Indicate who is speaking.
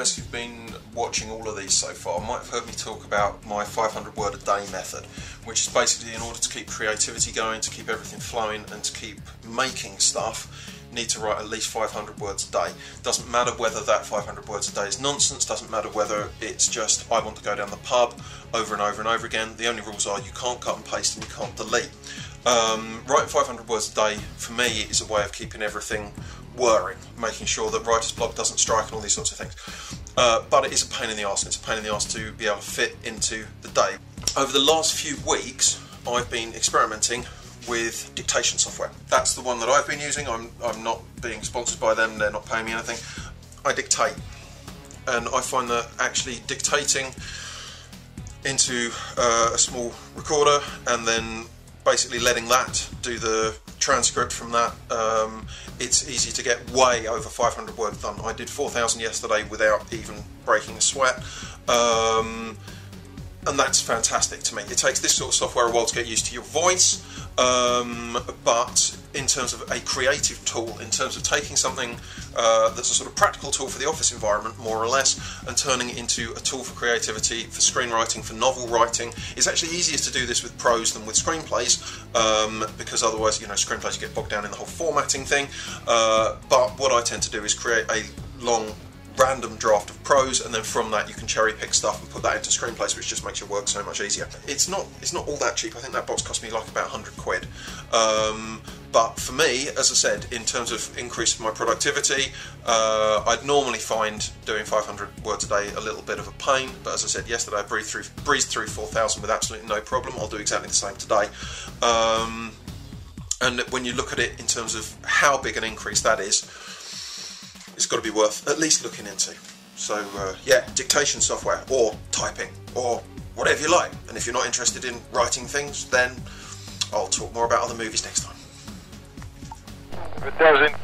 Speaker 1: guys who've been watching all of these so far might have heard me talk about my 500 word a day method, which is basically in order to keep creativity going, to keep everything flowing and to keep making stuff, you need to write at least 500 words a day. Doesn't matter whether that 500 words a day is nonsense, doesn't matter whether it's just I want to go down the pub over and over and over again. The only rules are you can't cut and paste and you can't delete. Writing 500 words a day for me is a way of keeping everything whirring, making sure that writer's block doesn't strike and all these sorts of things. But it is a pain in the arse, and it's a pain in the arse to be able to fit into the day. Over the last few weeks I've been experimenting with dictation software. That's the one that I've been using. I'm not being sponsored by them, they're not paying me anything. I dictate, and I find that actually dictating into a small recorder and then basically letting that do the transcript from that, it's easy to get way over 500 words done. I did 4,000 yesterday without even breaking a sweat, and that's fantastic to me. It takes this sort of software a while to get used to your voice, but in terms of a creative tool, in terms of taking something that's a sort of practical tool for the office environment, more or less, and turning it into a tool for creativity, for screenwriting, for novel writing. It's actually easier to do this with prose than with screenplays, because otherwise, you know, screenplays you get bogged down in the whole formatting thing. But what I tend to do is create a long random draft of prose, and then from that you can cherry pick stuff and put that into screenplays, which just makes your work so much easier. It's not all that cheap. I think that box cost me like about 100 quid. But for me, as I said, in terms of increasing my productivity, I'd normally find doing 500 words a day a little bit of a pain, but as I said yesterday, I breezed through 4,000 with absolutely no problem. I'll do exactly the same today. And when you look at it in terms of how big an increase that is, it's got to be worth at least looking into. So yeah, dictation software, or typing, or whatever you like. And if you're not interested in writing things, then I'll talk more about other movies next time.
Speaker 2: 1000.